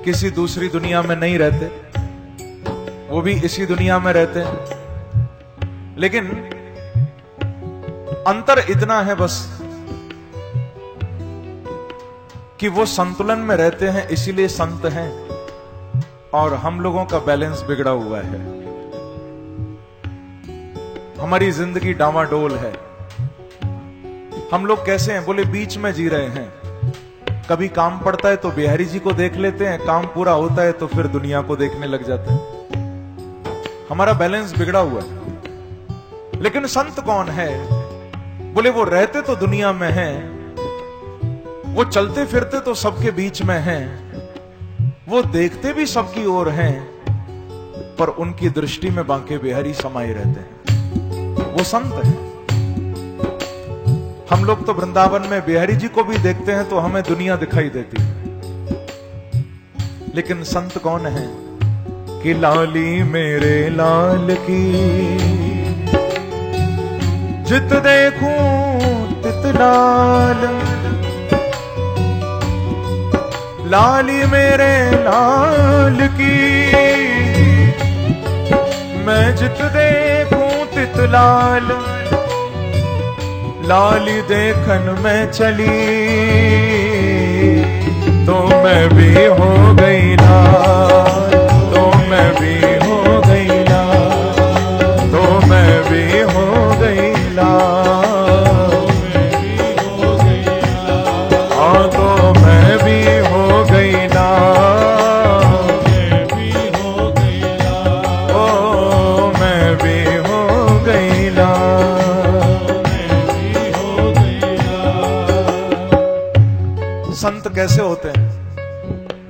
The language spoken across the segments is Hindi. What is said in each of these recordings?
किसी दूसरी दुनिया में नहीं रहते, वो भी इसी दुनिया में रहते हैं, लेकिन अंतर इतना है बस कि वो संतुलन में रहते हैं, इसीलिए संत हैं, और हम लोगों का बैलेंस बिगड़ा हुआ है। हमारी जिंदगी डामाडोल है। हम लोग कैसे हैं? बोले बीच में जी रहे हैं। कभी काम पड़ता है तो बिहारी जी को देख लेते हैं, काम पूरा होता है तो फिर दुनिया को देखने लग जाते हैं। हमारा बैलेंस बिगड़ा हुआ है। लेकिन संत कौन है? बोले वो रहते तो दुनिया में हैं, वो चलते फिरते तो सबके बीच में हैं, वो देखते भी सबकी ओर हैं, पर उनकी दृष्टि में बांके बिहारी समाये रहते हैं। वो संत है। हम लोग तो वृंदावन में बिहारी जी को भी देखते हैं तो हमें दुनिया दिखाई देती है, लेकिन संत कौन है? कि लाली मेरे लाल की जित देखूं तित लाल, लाली मेरे लाल की मैं जित देखूं तित लाल, लाली देखन में चली तो मैं भी हो गई लाल, तो मैं भी हो गई लाल, तो मैं भी हो गई लाल, हाँ तो मैं भी हो गई लाल, ओ मैं भी हो गई लाल। संत कैसे होते हैं?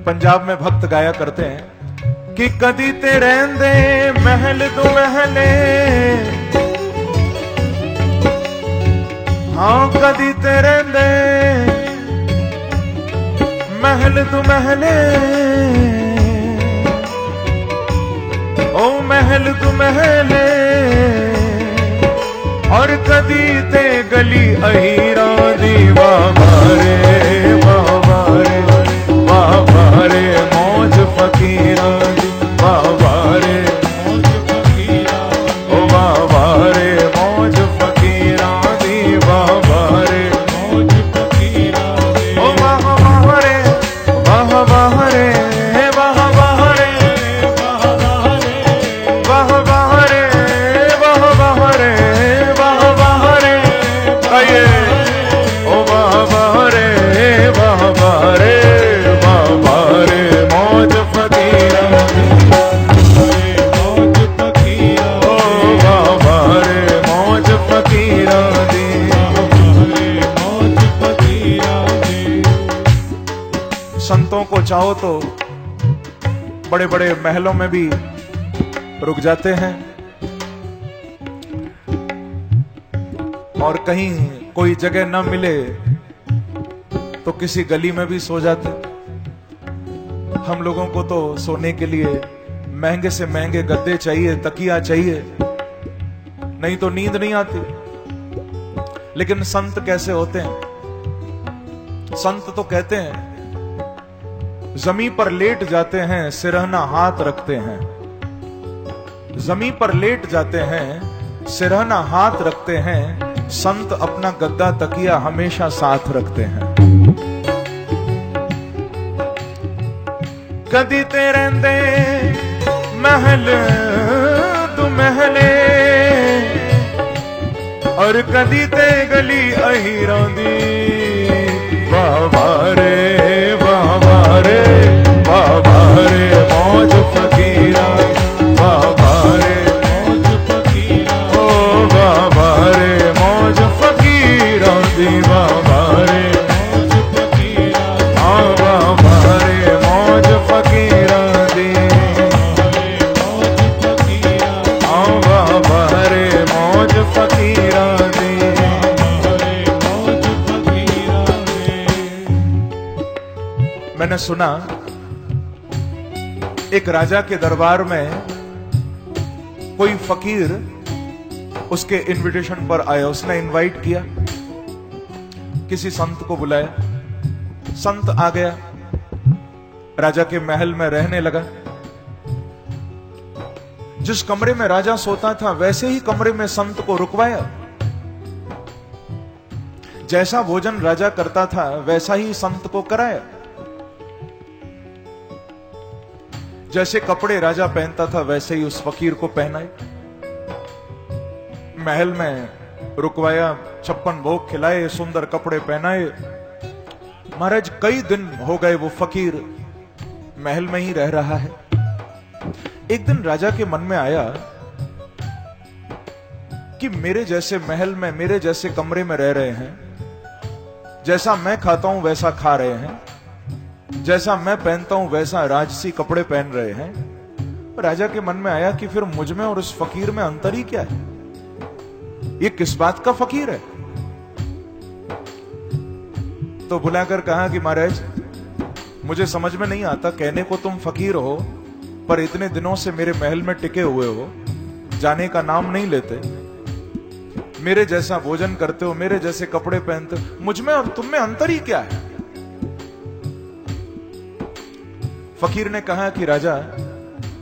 पंजाब में भक्त गाया करते हैं कि कदी ते रहंदे महल दो महले, हाँ कदी ते रहंदे महल दो महले, ओ महल दो महले, और कदी ते गली अहीरा दी बाबारे बाबारे बाबारे मौज फकीरा दी बाबारे मौज फकीरा, ओ बाबारे मौज फकीरा दी बाबारे मौज फकीरा, ओ बाबारे बाबारे बाबारे बाबारे बाबारे बाबारे आइए, ओ बाबारे बाबारे बाबारे मौज फकीरा मौज फकीरा, ओ बाबारे मौज फकीरा दी मौज फकीरा दी। संतों को चाहो तो बड़े बड़े महलों में भी रुक जाते हैं, और कहीं कोई जगह न मिले तो किसी गली में भी सो जाते। हम लोगों को तो सोने के लिए महंगे से महंगे गद्दे चाहिए, तकिया चाहिए, नहीं तो नींद नहीं आती। लेकिन संत कैसे होते हैं? संत तो कहते हैं जमीन पर लेट जाते हैं, सिरहना हाथ रखते हैं, जमीन पर लेट जाते हैं, सिरहना हाथ रखते हैं, संत अपना गद्दा तकिया हमेशा साथ रखते हैं। कदी ते रहंदे महल तू महले, और कदी ते गली अहीरों दी बाबारे बाबारे बाबारे मौज फकीरा बाबारे मौज फकीरा, ओ बाबारे मौज फकीरा दी बाबारे मौज फकीरा, हाँ बाबारे मौज फकीरा दी मौज फकीरा, हाँ बाबारे मौज फकीरा दी मौज फकीरा दी। मैंने सुना एक राजा के दरबार में कोई फकीर उसके इनविटेशन पर आया, उसने इनवाइट किया, किसी संत को बुलाया, संत आ गया, राजा के महल में रहने लगा। जिस कमरे में राजा सोता था वैसे ही कमरे में संत को रुकवाया। जैसा भोजन राजा करता था वैसा ही संत को कराया। जैसे कपड़े राजा पहनता था वैसे ही उस फकीर को पहनाए। महल में रुकवाया, 56 भोग खिलाए, सुंदर कपड़े पहनाए। महाराज कई दिन हो गए वो फकीर महल में ही रह रहा है। एक दिन राजा के मन में आया कि मेरे जैसे महल में, मेरे जैसे कमरे में रह रहे हैं, जैसा मैं खाता हूं वैसा खा रहे हैं, जैसा मैं पहनता हूं वैसा राजसी कपड़े पहन रहे हैं। राजा के मन में आया कि फिर मुझ में और उस फकीर में अंतर ही क्या है? ये किस बात का फकीर है? तो बुलाकर कहा कि महाराज मुझे समझ में नहीं आता, कहने को तुम फकीर हो पर इतने दिनों से मेरे महल में टिके हुए हो, जाने का नाम नहीं लेते, मेरे जैसा भोजन करते हो, मेरे जैसे कपड़े पहनते हो, मुझ में और तुम में अंतर ही क्या है? फकीर ने कहा कि राजा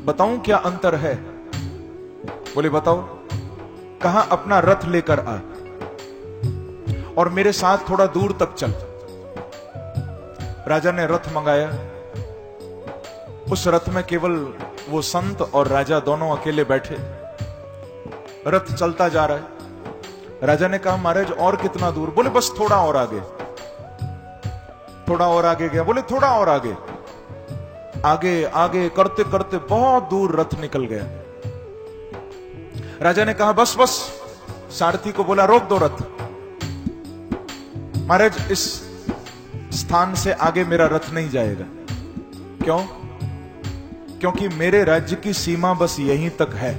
बताऊं क्या अंतर है? बोले बताओ। कहा अपना रथ लेकर आ और मेरे साथ थोड़ा दूर तक चल। राजा ने रथ मंगाया। उस रथ में केवल वो संत और राजा दोनों अकेले बैठे। रथ चलता जा रहा है। राजा ने कहा महाराज और कितना दूर? बोले बस थोड़ा और आगे। थोड़ा और आगे गया। बोले थोड़ा और आगे। आगे आगे करते करते बहुत दूर रथ निकल गया। राजा ने कहा बस बस। सारथी को बोला रोक दो रथ। महाराज इस स्थान से आगे मेरा रथ नहीं जाएगा। क्यों? क्योंकि मेरे राज्य की सीमा बस यहीं तक है,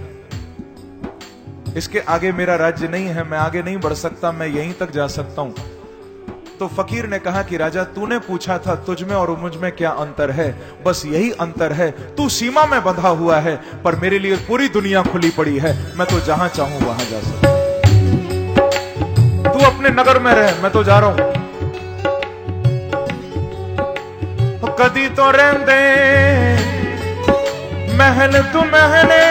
इसके आगे मेरा राज्य नहीं है, मैं आगे नहीं बढ़ सकता, मैं यहीं तक जा सकता हूं। तो फकीर ने कहा कि राजा तूने पूछा था तुझ में और मुझ में क्या अंतर है? बस यही अंतर है, तू सीमा में बंधा हुआ है पर मेरे लिए पूरी दुनिया खुली पड़ी है, मैं तो जहां चाहूं वहां जा सकता हूं। तू अपने नगर में रह, मैं तो जा रहा हूं। कदी तो रहंदे महल तू महले,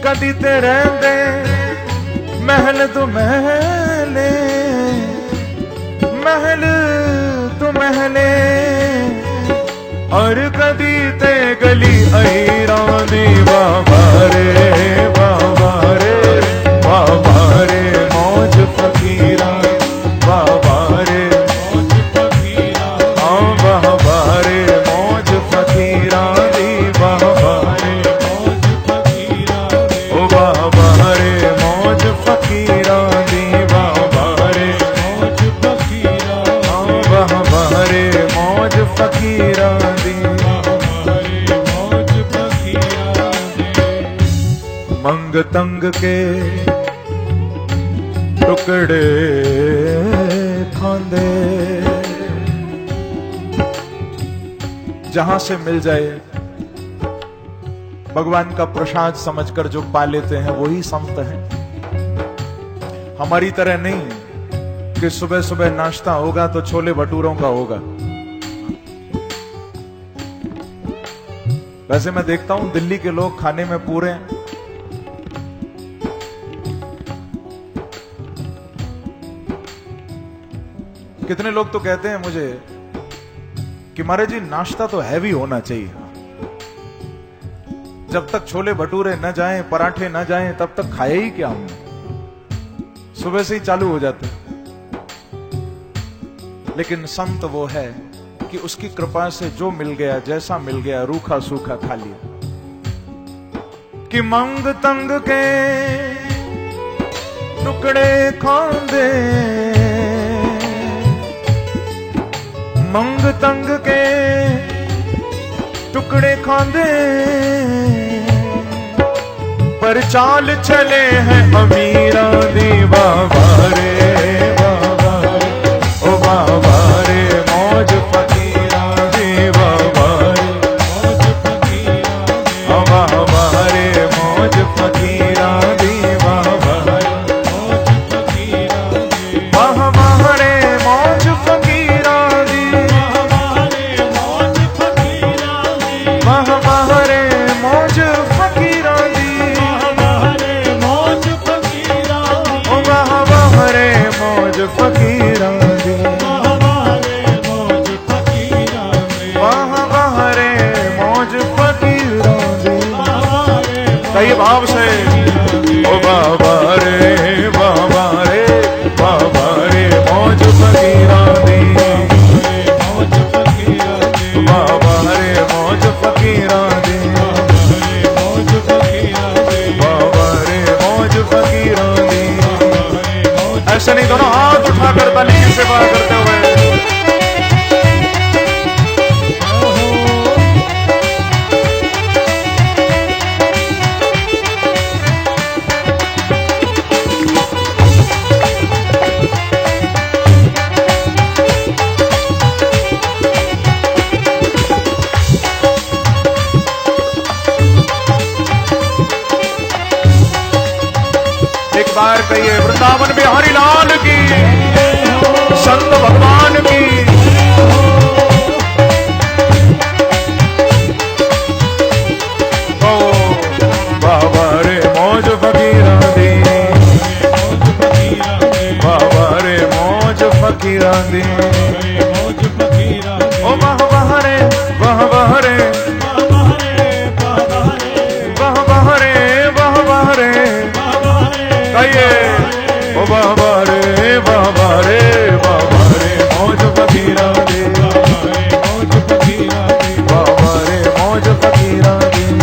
कदी ते रहंदे महल तू महले, महल तू महले, और कदी ते गली अहिरां दी बाबा रे बाबा रे बाबा रे मौज फकीरा बाबा रे मौज फकीरा, हाँ बाबा रे मौज फकीरा दी बाबा रे मौज फकीरा, ओ बाबा रे मौज फकीरा दी बाबा रे मौज फकीरा, हाँ बाबा रे मौज फकीरा दी बाबा रे मौज फकीरा दी। मंग तंग के टुकड़े खांदे, जहां से मिल जाए भगवान का प्रसाद समझकर जो पा लेते हैं वही संत हैं। हमारी तरह नहीं कि सुबह सुबह नाश्ता होगा तो छोले भटूरों का होगा। वैसे मैं देखता हूं दिल्ली के लोग खाने में पूरे हैं। कितने लोग तो कहते हैं मुझे कि महाराज जी नाश्ता तो हैवी होना चाहिए, जब तक छोले भटूरे न जाएं, पराठे न जाएं, तब तक खाए ही क्या हमने, सुबह से ही चालू हो जाते। लेकिन संत वो है कि उसकी कृपा से जो मिल गया, जैसा मिल गया, रूखा सूखा खा लिया। कि मंग तंग के टुकड़े खांदे, मंग तंग के टुकड़े खांदे, पर चाल चले हैं अमीरा दी बाबा रे बाबा, ओ बाबा रे मौज फकीरा दी बाबा रे मौज फकीरा, ओ बाबा रे मौज फकीरा दी बाबा रे मौज फकीरा, बाबा रे मौज फकीरा भाव से। ओ बाबा रे बाबा रे बाबा रे मौज फकीरा दी, बाबा रे मौज फकीरा दी, बाबा रे मौज फकीरा दी। ऐसे नहीं, दोनों हाथ उठाकर ताली की सेवा करते हुए। एक बार कहिए वृंदावन बिहारी लाल की, संत भगवान की। ओ बाबा रे मौज फकीरा दी, बाबा रे मौज फकीरा दी। ओ वाह वाह रे वाह वाह रे वाह वाह रे वाह वाह रे। कहिए ओ बाबा रे बाबा रे बाबा रे मौज फकीरा दे, बाबा रे मौज फकीरा दे, बाबा रे मौज फकीरा दे,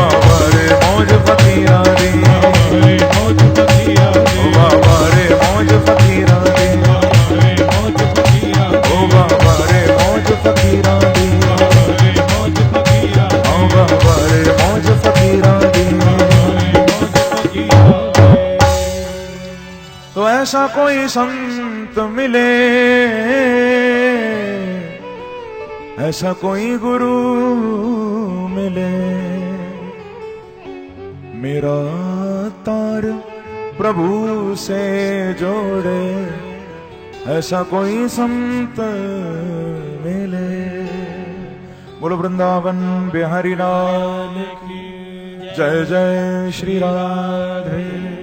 बाबा रे मौज फकीरा दे, ओ बाबा रे मौज फकीरा दे, बाबा रे मौज फकीरा दे। तो ऐसा कोई संत मिले, ऐसा कोई गुरु मिले, मेरा तार प्रभु से जोड़े, ऐसा कोई संत मिले। बोलो वृंदावन बिहारी लाल की जय। जय श्री राधे।